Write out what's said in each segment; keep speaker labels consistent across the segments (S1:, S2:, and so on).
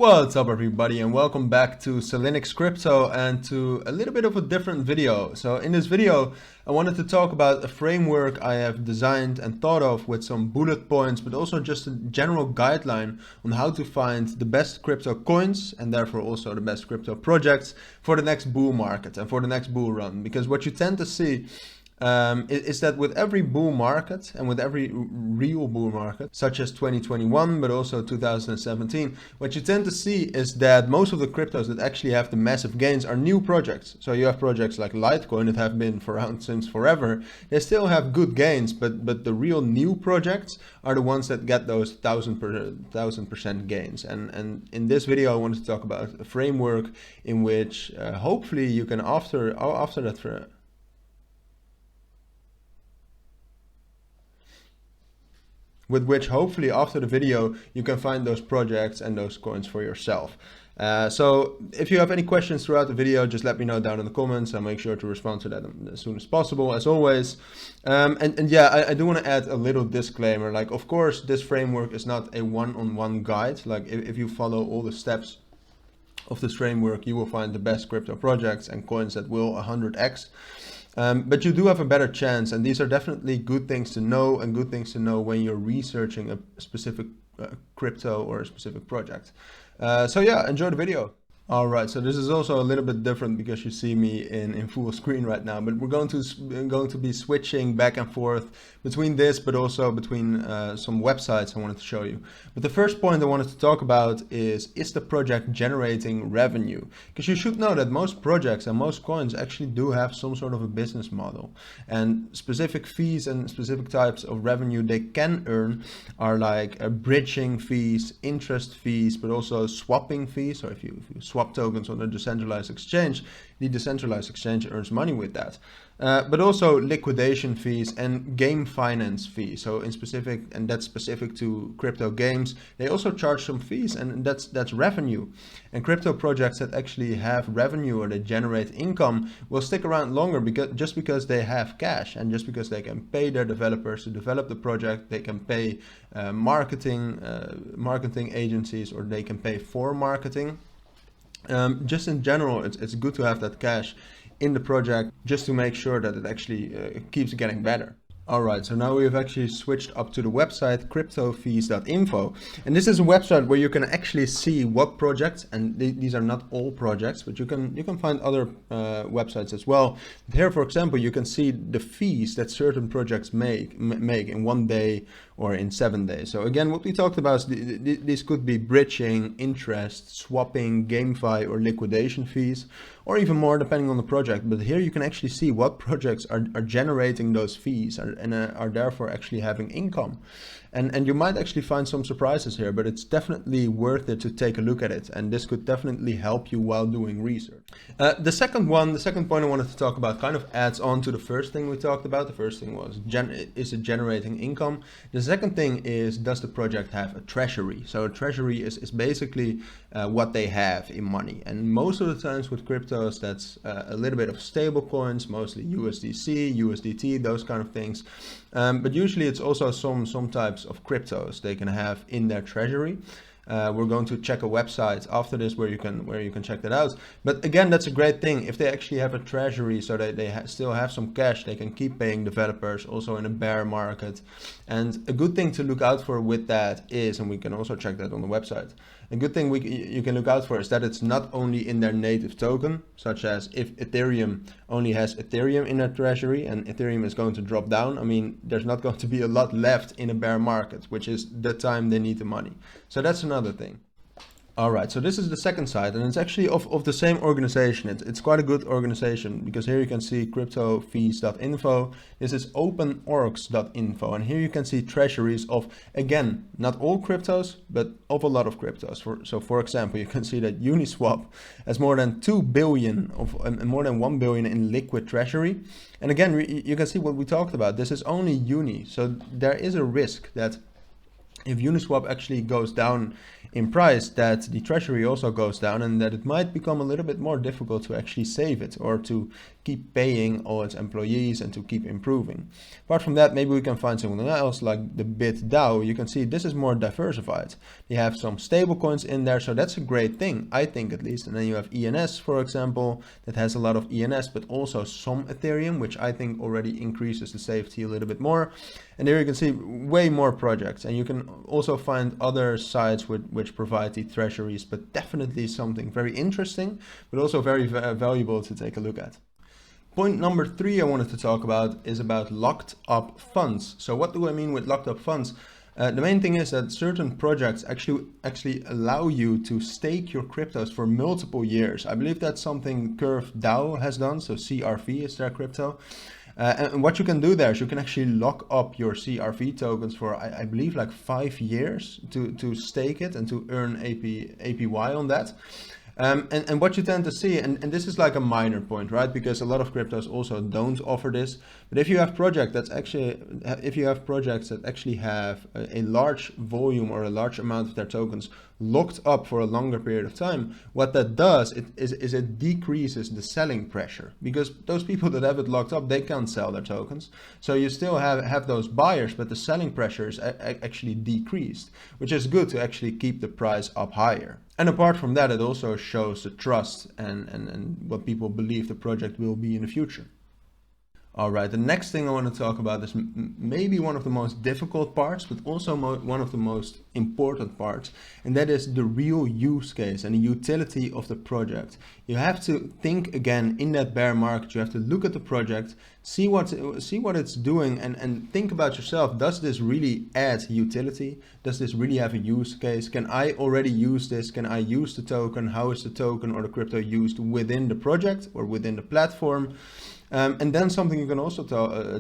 S1: What's up everybody, and welcome back to Cilinix Crypto and to a little bit of a different video. So in this video I wanted to talk about a framework I have designed and thought of with some bullet points, but also just a general guideline on how to find the best crypto coins and therefore also the best crypto projects for the next bull market and for the next bull run. Because what you tend to see is that with every bull market and with every real bull market, such as 2021, but also 2017, what you tend to see is that most of the cryptos that actually have the massive gains are new projects. So you have projects like Litecoin that have been around since forever. They still have good gains, but the real new projects are the ones that get those 1000% gains. And in this video, I wanted to talk about a framework in which hopefully you can after that. With which hopefully after the video you can find those projects and those coins for yourself. So if you have any questions throughout the video, just let me know down in the comments. I'll make sure to respond to that as soon as possible, as always. And yeah, I do want to add a little disclaimer. Like, of course, this framework is not a one-on-one guide. Like if you follow all the steps of this framework, you will find the best crypto projects and coins that will 100x. But you do have a better chance, and these are definitely good things to know and good things to know when you're researching a specific crypto or a specific project. So yeah, enjoy the video. All right, so this is also a little bit different because you see me in full screen right now, but we're going to be switching back and forth between this, but also between some websites I wanted to show you. But the first point I wanted to talk about is the project generating revenue? Because you should know that most projects and most coins actually do have some sort of a business model, and specific fees and specific types of revenue they can earn are like bridging fees, interest fees, but also swapping fees. So if you swap tokens on a decentralized exchange, the decentralized exchange earns money with that. But also liquidation fees and game finance fees. So in specific, and that's specific to crypto games, they also charge some fees, and that's revenue. And crypto projects that actually have revenue or they generate income will stick around longer because they have cash, and just because they can pay their developers to develop the project, they can pay marketing agencies, or they can pay for marketing. Just in general, it's good to have that cash in the project just to make sure that it actually keeps getting better. Alright, so now we've actually switched up to the website cryptofees.info, and this is a website where you can actually see what projects, and these are not all projects, but you can find other websites as well. Here, for example, you can see the fees that certain projects make in 1 day or in 7 days. So again, what we talked about is these could be bridging, interest, swapping, GameFi, or liquidation fees, or even more depending on the project. But here you can actually see what projects are generating those fees and are therefore actually having income. And you might actually find some surprises here, but it's definitely worth it to take a look at it. And this could definitely help you while doing research. The second point I wanted to talk about kind of adds on to the first thing we talked about. The first thing was, is it generating income? The second thing is, does the project have a treasury? So a treasury is basically what they have in money. And most of the times with cryptos, that's a little bit of stable coins, mostly USDC, USDT, those kind of things. But usually it's also some types of cryptos they can have in their treasury. We're going to check a website after this where you can check that out. But again, that's a great thing if they actually have a treasury, so that they still have some cash. They can keep paying developers also in a bear market. And a good thing to look out for with that is, and we can also check that on the website, a good thing you can look out for is that it's not only in their native token, such as if Ethereum only has Ethereum in their treasury and Ethereum is going to drop down, I mean, there's not going to be a lot left in a bear market, which is the time they need the money. So that's another thing. Alright, so this is the second site, and it's actually of the same organization. It's quite a good organization, because here you can see cryptofees.info. This is openorgs.info, and here you can see treasuries of, again, not all cryptos, but of a lot of cryptos. So for example, you can see that Uniswap has more than 2 billion more than 1 billion in liquid treasury. And again, you can see what we talked about. This is only Uni, so there is a risk that if Uniswap actually goes down in price, that the treasury also goes down, and that it might become a little bit more difficult to actually save it or to keep paying all its employees and to keep improving. Apart from that, maybe we can find something else like the Bit DAO. You can see this is more diversified. You have some stable coins in there, so that's a great thing, I think, at least. And then you have ENS, for example, that has a lot of ENS, but also some Ethereum, which I think already increases the safety a little bit more. And there you can see way more projects, and you can also find other sites which provide the treasuries, but definitely something very interesting, but also very valuable to take a look at. Point number 3 I wanted to talk about is about locked up funds. So what do I mean with locked up funds? The main thing is that certain projects actually allow you to stake your cryptos for multiple years. I believe that's something Curve DAO has done, so CRV is their crypto. And what you can do there is you can actually lock up your CRV tokens for, I believe, like 5 years to stake it and to earn APY on that. And what you tend to see, and this is like a minor point, right? Because a lot of cryptos also don't offer this. But if you have projects that actually have a large volume or a large amount of their tokens locked up for a longer period of time, what that does is it decreases the selling pressure, because those people that have it locked up, they can't sell their tokens. So you still have those buyers, but the selling pressure is actually decreased, which is good to actually keep the price up higher. And apart from that, it also shows the trust and what people believe the project will be in the future. All right, the next thing I want to talk about is maybe one of the most difficult parts, but also one of the most important parts, and that is the real use case and the utility of the project. You have to think again in that bear market. You have to look at the project, see what it's doing, and think about yourself. Does this really add utility? Does this really have a use case? Can I already use this? Can I use the token? How is the token or the crypto used within the project or within the platform? And then something you can also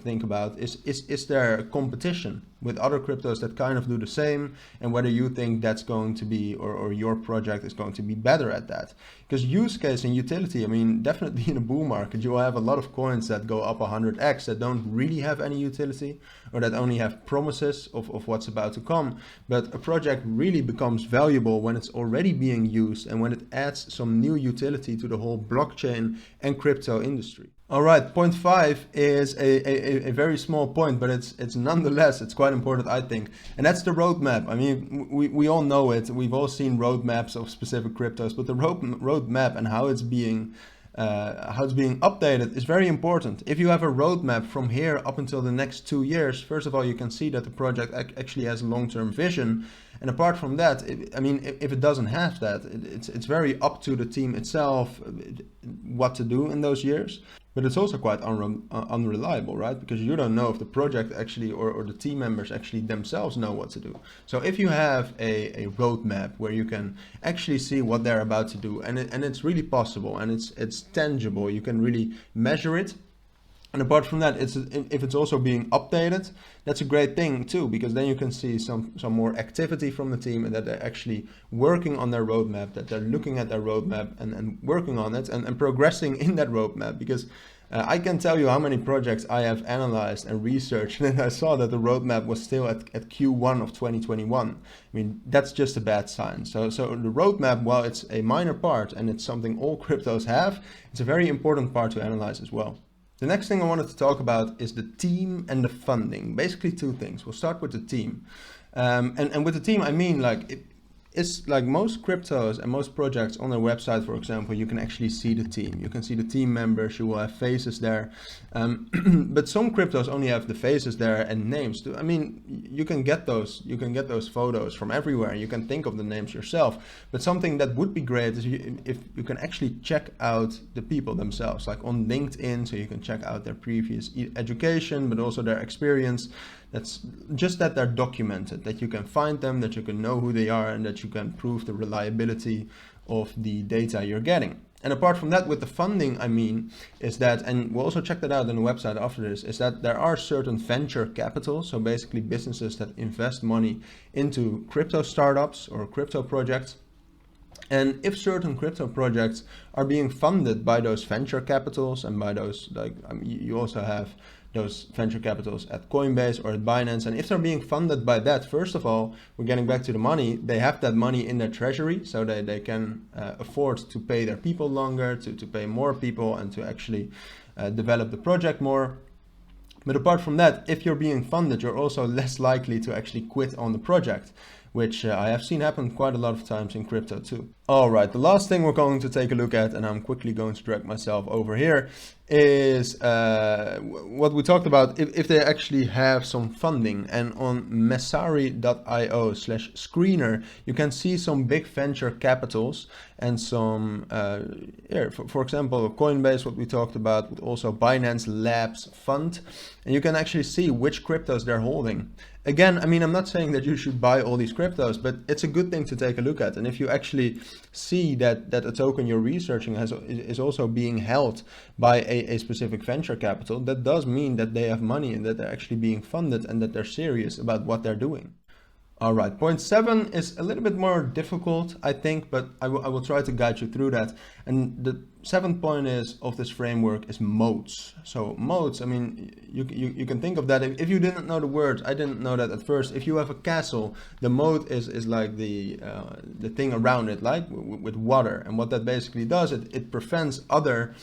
S1: think about is there competition with other cryptos that kind of do the same, and whether you think that's going to be, or your project is going to be better at that. Because use case and utility, I mean, definitely in a bull market, you will have a lot of coins that go up 100x that don't really have any utility, or that only have promises of what's about to come. But a project really becomes valuable when it's already being used and when it adds some new utility to the whole blockchain and crypto industry. All right, point 5 is a very small point, but it's nonetheless, it's quite important, I think. And that's the roadmap. I mean, we all know it. We've all seen roadmaps of specific cryptos, but the roadmap and how it's being updated is very important. If you have a roadmap from here up until the next 2 years, first of all, you can see that the project actually has a long-term vision. And apart from that, I mean, if it doesn't have that, it's very up to the team itself what to do in those years. But it's also quite unreliable, right? Because you don't know if the project actually or the team members actually themselves know what to do. So if you have a roadmap where you can actually see what they're about to do, and it's really possible, and it's tangible, you can really measure it. And apart from that, if it's also being updated, that's a great thing too, because then you can see some more activity from the team, and that they're actually working on their roadmap, that they're looking at their roadmap and working on it and progressing in that roadmap. Because I can tell you how many projects I have analyzed and researched, and I saw that the roadmap was still at Q1 of 2021. I mean, that's just a bad sign. So the roadmap, while it's a minor part and it's something all cryptos have, it's a very important part to analyze as well. The next thing I wanted to talk about is the team and the funding. Basically 2 things. We'll start with the team. And with the team, I mean, like, it's like most cryptos and most projects on their website, for example, you can actually see the team. You can see the team members, you will have faces there. But some cryptos only have the faces there and names too. I mean, you can get those photos from everywhere. You can think of the names yourself. But something that would be great is if you can actually check out the people themselves, like on LinkedIn, so you can check out their previous education, but also their experience. That's just that they're documented, that you can find them, that you can know who they are, and that you can prove the reliability of the data you're getting. And apart from that, with the funding, I mean, is that, and we'll also check that out on the website after this, is that there are certain venture capital, so basically businesses that invest money into crypto startups or crypto projects. And if certain crypto projects are being funded by those venture capitals and by those, like, I mean, you also have those venture capitals at Coinbase or at Binance. And if they're being funded by that, first of all, we're getting back to the money. They have that money in their treasury, so they can afford to pay their people longer, to pay more people, and to actually develop the project more. But apart from that, if you're being funded, you're also less likely to actually quit on the project, which I have seen happen quite a lot of times in crypto too. All right, the last thing we're going to take a look at, and I'm quickly going to drag myself over here, is what we talked about, if they actually have some funding. And on messari.io/screener, you can see some big venture capitals and some, for example, Coinbase, what we talked about, but also Binance Labs Fund. And you can actually see which cryptos they're holding. Again, I mean, I'm not saying that you should buy all these cryptos, but it's a good thing to take a look at. And if you actually see that a token you're researching is also being held by a specific venture capital, that does mean that they have money and that they're actually being funded and that they're serious about what they're doing. All right, point 7 is a little bit more difficult, I think, but I will try to guide you through that. And the 7th point of this framework is MOATS. So MOATS, I mean, you can think of that. If you didn't know the word, I didn't know that at first. If you have a castle, the moat is like the thing around it, like with water. And what that basically does, it prevents other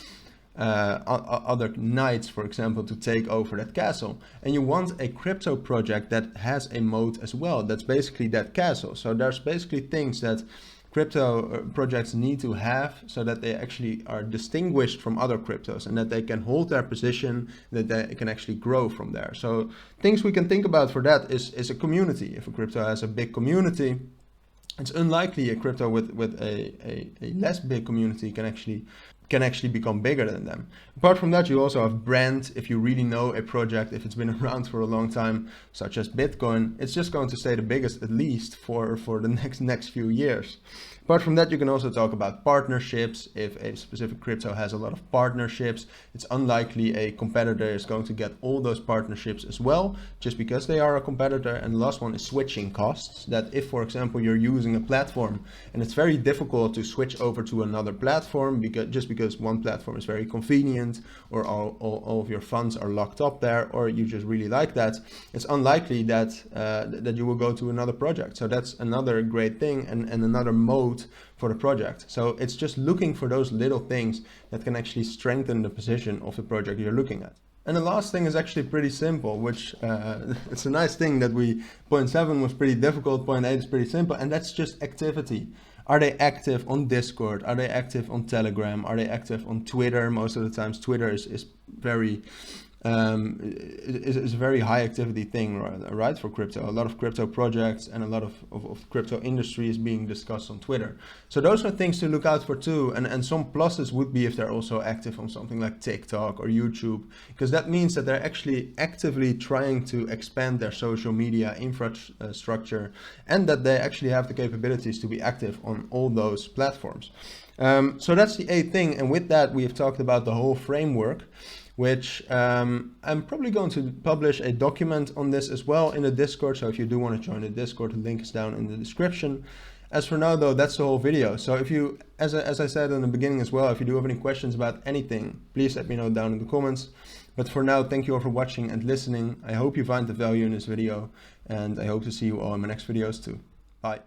S1: knights, for example, to take over that castle. And you want a crypto project that has a moat as well. That's basically that castle. So there's basically things that crypto projects need to have so that they actually are distinguished from other cryptos and that they can hold their position, that they can actually grow from there. So things we can think about for that is a community. If a crypto has a big community, it's unlikely a crypto with a less big community can actually become bigger than them. Apart from that, you also have brand. If you really know a project, if it's been around for a long time, such as Bitcoin, it's just going to stay the biggest, at least for the next few years. Apart from that, you can also talk about partnerships. If a specific crypto has a lot of partnerships, it's unlikely a competitor is going to get all those partnerships as well, just because they are a competitor. And the last one is switching costs. That if, for example, you're using a platform and it's very difficult to switch over to another platform because one platform is very convenient, or all of your funds are locked up there, or you just really like that, it's unlikely that you will go to another project. So that's another great thing and another mode for the project. So it's just looking for those little things that can actually strengthen the position of the project you're looking at. And the last thing is actually pretty simple, which it's a nice thing that point 7 was pretty difficult, point 8 is pretty simple, and that's just activity. Are they active on Discord? Are they active on Telegram? Are they active on Twitter? Most of the times Twitter is very is a very high activity thing, right, for crypto. A lot of crypto projects and a lot of crypto industry is being discussed on Twitter. So those are things to look out for too. And some pluses would be if they're also active on something like TikTok or YouTube, because that means that they're actually actively trying to expand their social media infrastructure and that they actually have the capabilities to be active on all those platforms. So that's the 8th thing. And with that, we have talked about the whole framework, which I'm probably going to publish a document on this as well in the Discord. So if you do want to join the Discord, the link is down in the description. As for now though, that's the whole video. So if you, as I said in the beginning as well, if you do have any questions about anything, please let me know down in the comments. But for now, thank you all for watching and listening. I hope you find the value in this video, and I hope to see you all in my next videos too. Bye.